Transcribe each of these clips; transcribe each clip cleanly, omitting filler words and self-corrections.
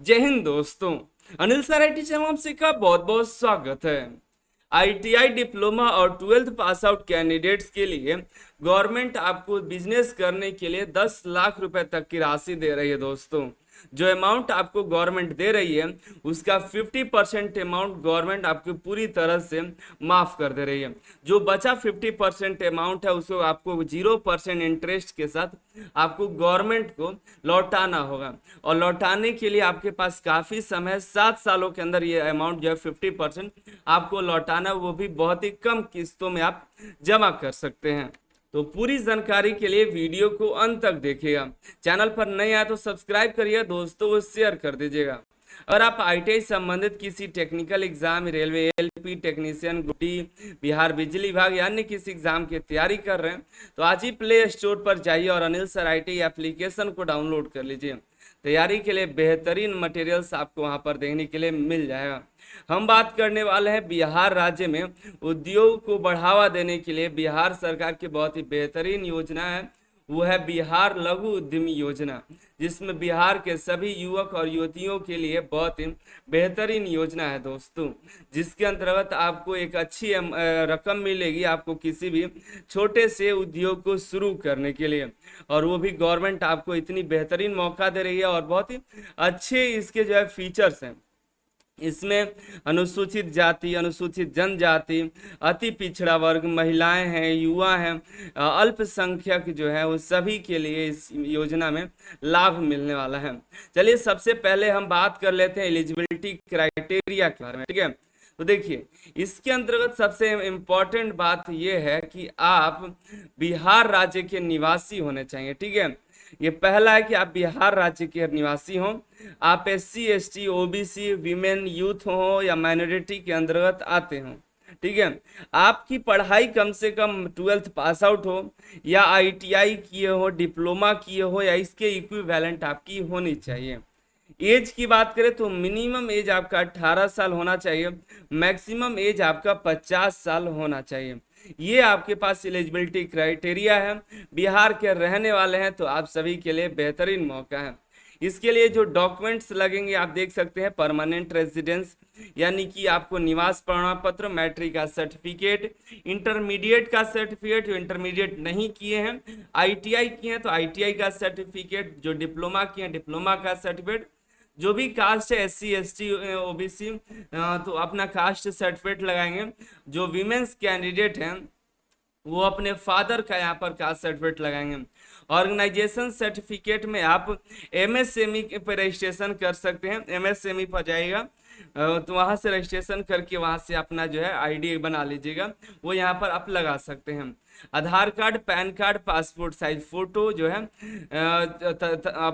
जय हिंद दोस्तों। Anil sir IT channel में आपका बहुत बहुत स्वागत है। आईटीआई डिप्लोमा और 12th पास आउट कैंडिडेट्स के लिए गवर्नमेंट आपको बिजनेस करने के लिए 10 लाख रुपए तक की राशि दे रही है दोस्तों। जो अमाउंट आपको गवर्नमेंट दे रही है उसका 50% अमाउंट गवर्नमेंट आपको पूरी तरह से माफ कर दे रही है। जो बचा 50% अमाउंट है उसको आपको 0% इंटरेस्ट के साथ आपको गवर्नमेंट को लौटाना होगा। और लौटाने के लिए आपके पास काफी समय, 7 सालों के अंदर ये अमाउंट जो है 50% आपको लौटाना, वो भी बहुत ही कम किस्तों में आप जमा कर सकते हैं। तो पूरी जानकारी के लिए वीडियो को अंत तक देखिएगा। चैनल पर नए आए तो सब्सक्राइब करिएगा दोस्तों, वो शेयर कर दीजिएगा। अगर आप आईटीआई संबंधित किसी technical exam, railway LP technician, गुटी, बिहार बिजली विभाग या अन्य किसी एग्जाम की तैयारी कर रहे हैं तो आज ही प्ले स्टोर पर जाइए और अनिल सर आईटी एप्लीकेशन को डाउनलोड कर लीजिए। तैयारी के लिए बेहतरीन मटेरियल्स आपको वहां पर देखने के लिए मिल जाएगा। हम बात करने वाले हैं बिहार राज्य में उद्योग को बढ़ावा देने के लिए बिहार सरकार की बहुत ही बेहतरीन योजना है, वो है बिहार लघु उद्यमी योजना, जिसमें बिहार के सभी युवक और युवतियों के लिए बहुत ही बेहतरीन योजना है दोस्तों। जिसके अंतर्गत आपको एक अच्छी रकम मिलेगी आपको किसी भी छोटे से उद्योग को शुरू करने के लिए, और वो भी गवर्नमेंट आपको इतनी बेहतरीन मौका दे रही है। और बहुत ही अच्छे इसके जो है फीचर्स हैं। इसमें अनुसूचित जाति, अनुसूचित जनजाति, अति पिछड़ा वर्ग, महिलाएं हैं, युवा हैं, अल्पसंख्यक जो है वो सभी के लिए इस योजना में लाभ मिलने वाला है। चलिए सबसे पहले हम बात कर लेते हैं एलिजिबिलिटी क्राइटेरिया के बारे में, ठीक है। तो देखिए इसके अंतर्गत सबसे इम्पोर्टेंट बात यह है कि आप बिहार राज्य के निवासी होने चाहिए, ठीक है। ये पहला है कि आप बिहार राज्य के निवासी हों, आप SC ST OBC women youth हो या माइनॉरिटी के अंतर्गत आते हो, ठीक है। आपकी पढ़ाई कम से कम 12th पास आउट हो या ITI किए हो, डिप्लोमा किए हो या इसके इक्विवेलेंट आपकी होनी चाहिए। एज की बात करें तो मिनिमम एज आपका 18 साल होना चाहिए, मैक्सिमम एज आपका 50 साल होना चाहिए। ये आपके पास एलिजिबिलिटी क्राइटेरिया है। बिहार के रहने वाले हैं तो आप सभी के लिए बेहतरीन मौका है। इसके लिए जो डॉक्यूमेंट्स लगेंगे आप देख सकते हैं, परमानेंट रेजिडेंस यानी कि आपको निवास प्रमाण पत्र, मैट्रिक का सर्टिफिकेट, इंटरमीडिएट का सर्टिफिकेट, जो इंटरमीडिएट नहीं किए हैं, ITI किए हैं तो ITI का सर्टिफिकेट, जो डिप्लोमा किए हैं डिप्लोमा का सर्टिफिकेट, जो भी कास्ट है SC ST OBC तो अपना कास्ट सर्टिफिकेट लगाएंगे। जो वीमेंस कैंडिडेट हैं वो अपने फादर का यहाँ पर कास्ट सर्टिफिकेट लगाएंगे। ऑर्गेनाइजेशन सर्टिफिकेट में आप MSME पर रजिस्ट्रेशन कर सकते हैं, MSME पर जाइएगा तो वहां से रजिस्ट्रेशन करके वहां से अपना जो है ID बना लीजिएगा, वो यहाँ पर आप लगा सकते हैं। Aadhaar card, PAN card, passport size photo जो है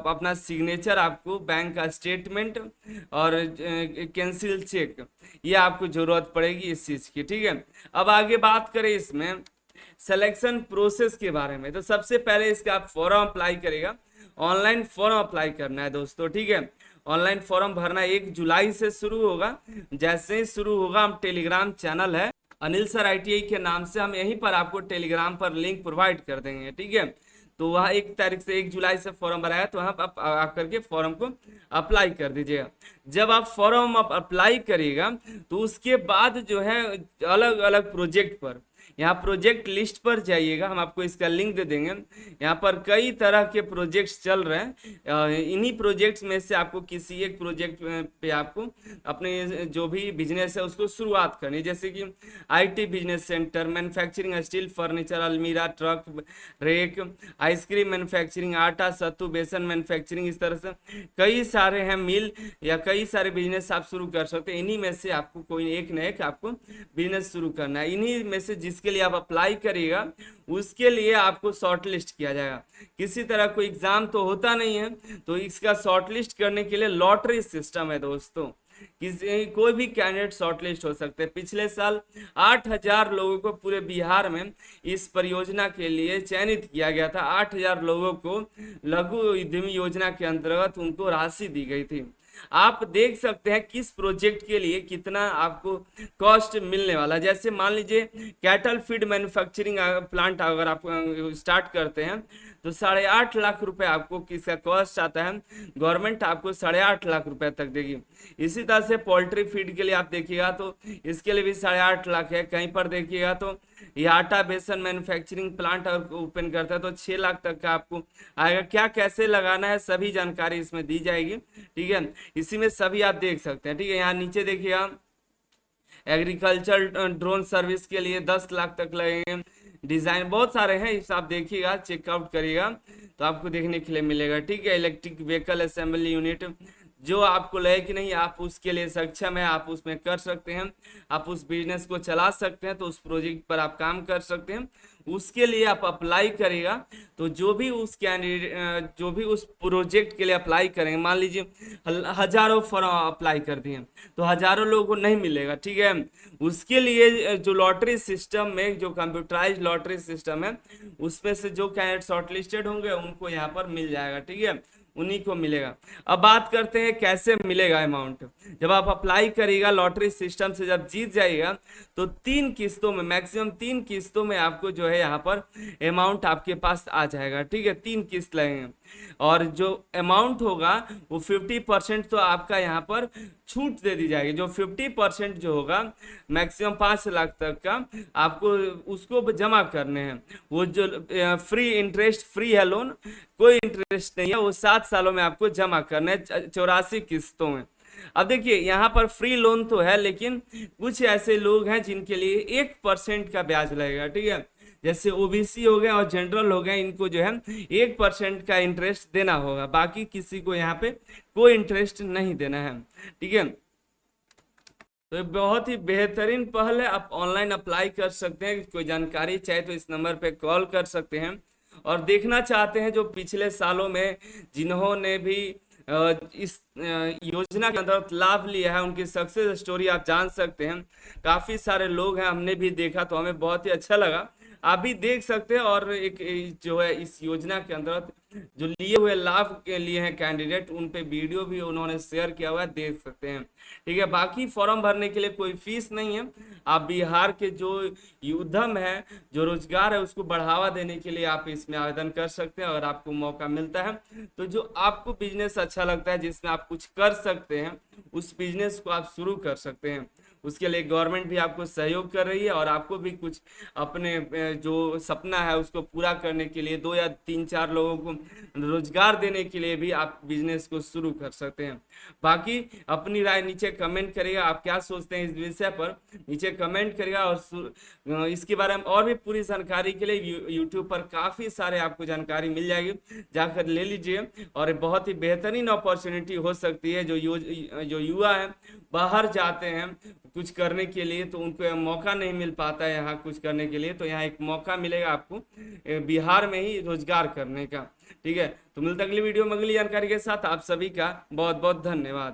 अपना सिग्नेचर, आपको बैंक का स्टेटमेंट और कैंसिल चेक, ये आपको जरूरत पड़ेगी इस चीज की, ठीक है। अब आगे बात करें इसमें सिलेक्शन प्रोसेस के बारे में, तो सबसे पहले इसका आप फॉर्म अप्लाई करेगा। ऑनलाइन फॉर्म अप्लाई करना है दोस्तों, ठीक है। ऑनलाइन फॉर्म भरना 1 जुलाई से शुरू होगा। जैसे ही शुरू होगा, हम टेलीग्राम चैनल है अनिल सर ITI के नाम से, हम यहीं पर आपको टेलीग्राम पर लिंक प्रोवाइड कर देंगे, ठीक है। तो वहाँ 1 तारीख से 1 जुलाई से फॉर्म भराया, तो वहाँ आप आकर के फॉर्म को अप्लाई कर दीजिएगा। जब आप फॉर्म अप्लाई करिएगा तो उसके बाद जो है अलग अलग प्रोजेक्ट पर, यहाँ प्रोजेक्ट लिस्ट पर जाइएगा, हम आपको इसका लिंक दे देंगे। यहाँ पर कई तरह के प्रोजेक्ट्स चल रहे हैं। इन्हीं प्रोजेक्ट्स में से आपको किसी एक प्रोजेक्ट पे आपको अपने जो भी बिजनेस है उसको शुरुआत करनी है। जैसे कि IT business centre, manufacturing steel furniture, अलमीरा, ट्रक, रेक, आइसक्रीम मैन्युफैक्चरिंग, आटा सत्तू, बेसन मैन्युफैक्चरिंग, इस तरह से कई सारे हैं मिल या कई सारे बिजनेस आप शुरू कर सकते हैं। इन्हीं में से आपको कोई एक न एक आपको बिजनेस शुरू करना है। इन्हीं में से जिसके लिए आप अप्लाई करिएगा उसके लिए आपको शॉर्ट लिस्ट किया जाएगा। किसी तरह कोई एग्जाम तो होता नहीं है, तो इसका शॉर्ट लिस्ट करने के लिए लॉटरी सिस्टम है दोस्तों। किसी कोई भी कैंडिडेट शॉर्टलिस्ट हो सकते हैं। पिछले साल 8,000 लोगों को पूरे बिहार में इस परियोजना के लिए चयनित किया गया था। 8,000 लोगों को लघु उद्यमी योजना के अंतर्गत उनको राशि दी गई थी। आप देख सकते हैं किस प्रोजेक्ट के लिए कितना आपको कॉस्ट मिलने वाला। जैसे मान लीजिए कैटल फीड मैन्युफैक्चरिंग प्लांट अगर आप स्टार्ट करते हैं तो 8.5 लाख रुपए आपको किसका कॉस्ट आता है, गवर्नमेंट आपको 8.5 लाख रुपए तक देगी। इसी तरह से पोल्ट्री फीड के लिए आप देखिएगा तो इसके लिए भी 8.5 लाख है। कहीं पर देखिएगा तो ये आटा बेसन मैन्युफैक्चरिंग प्लांट ओपन करता है तो 6 लाख तक का आपको आएगा। क्या कैसे लगाना है सभी जानकारी इसमें दी जाएगी, ठीक है, इसी में सभी आप देख सकते हैं, ठीक है। यहाँ नीचे देखिएगा एग्रीकल्चर ड्रोन सर्विस के लिए 10 लाख तक लगेंगे। डिजाइन बहुत सारे हैं, इस आप देखिएगा चेकआउट करिएगा तो आपको देखने के लिए मिलेगा, ठीक है। इलेक्ट्रिक व्हीकल असेंबली यूनिट, जो आपको लगे कि नहीं आप उसके लिए सक्षम है, आप उसमें कर सकते हैं, आप उस बिजनेस को चला सकते हैं, तो उस प्रोजेक्ट पर आप काम कर सकते हैं, उसके लिए आप अप्लाई करेगा। तो जो भी उस कैंडिडेट जो भी उस प्रोजेक्ट के लिए अप्लाई करेंगे, मान लीजिए हजारों फॉर्म अप्लाई कर दिए तो हजारों लोगों को नहीं मिलेगा, ठीक है। उसके लिए जो लॉटरी सिस्टम में, जो कंप्यूटराइज लॉटरी सिस्टम है, उसमें से जो कैंडिडेट शॉर्टलिस्टेड होंगे उनको यहाँ पर मिल जाएगा, ठीक है, उन्हीं को मिलेगा। अब बात करते हैं कैसे मिलेगा अमाउंट। जब आप अप्लाई करिएगा लॉटरी सिस्टम से, जब जीत जाइएगा तो 3 किस्तों में, मैक्सिमम 3 किस्तों में आपको जो है यहाँ पर अमाउंट आपके पास आ जाएगा, ठीक है। 3 किस्त लगेंगे और जो अमाउंट होगा वो 50% तो आपका यहाँ पर छूट दे दी जाएगी। जो 50% जो होगा मैक्सिमम 5 लाख तक का आपको उसको जमा करने हैं। वो जो फ्री इंटरेस्ट फ्री है, लोन कोई इंटरेस्ट नहीं है, वो 7 सालों में आपको जमा करना है 84 किस्तों में। अब देखिए यहाँ पर फ्री लोन तो है, लेकिन कुछ ऐसे लोग हैं जिनके लिए 1% का ब्याज लगेगा, ठीक है। जैसे ओबीसी हो गए और जनरल हो गए, इनको जो है 1% का इंटरेस्ट देना होगा, बाकी किसी को यहाँ पे कोई इंटरेस्ट नहीं देना है, ठीक है। तो ये बहुत ही बेहतरीन पहल है, आप ऑनलाइन अप्लाई कर सकते हैं। कोई जानकारी चाहे तो इस नंबर पे कॉल कर सकते हैं। और देखना चाहते हैं जो पिछले सालों में जिन्होंने भी इस योजना के अंदर लाभ लिया है, उनकी सक्सेस स्टोरी आप जान सकते हैं। काफी सारे लोग हैं, हमने भी देखा तो हमें बहुत ही अच्छा लगा, आप भी देख सकते हैं। और एक जो है इस योजना के अंदर जो लिए हुए लाभ के लिए हैं कैंडिडेट, उन पे वीडियो भी उन्होंने शेयर किया हुआ है, देख सकते हैं, ठीक है। बाकी फॉर्म भरने के लिए कोई फीस नहीं है। आप बिहार के जो उद्यम है, जो रोजगार है, उसको बढ़ावा देने के लिए आप इसमें आवेदन कर सकते हैं। अगर आपको मौका मिलता है तो जो आपको बिजनेस अच्छा लगता है, जिसमें आप कुछ कर सकते हैं, उस बिजनेस को आप शुरू कर सकते हैं। उसके लिए गवर्नमेंट भी आपको सहयोग कर रही है और आपको भी कुछ अपने जो सपना है उसको पूरा करने के लिए 2 या 3-4 लोगों को रोजगार देने के लिए भी आप बिजनेस को शुरू कर सकते हैं। बाकी अपनी राय नीचे कमेंट करिएगा, आप क्या सोचते हैं इस विषय पर, नीचे कमेंट करिएगा। और इसके बारे में और भी पूरी जानकारी के लिए यूट्यूब पर काफ़ी सारे आपको जानकारी मिल जाएगी, जाकर ले लीजिए। और बहुत ही बेहतरीन अपॉर्चुनिटी हो सकती है। जो युवा हैं बाहर जाते हैं कुछ करने के लिए, तो उनको मौका नहीं मिल पाता है यहाँ कुछ करने के लिए, तो यहाँ एक मौका मिलेगा आपको बिहार में ही रोजगार करने का, ठीक है। तो मिलता अगली वीडियो में अगली जानकारी के साथ। आप सभी का बहुत बहुत धन्यवाद।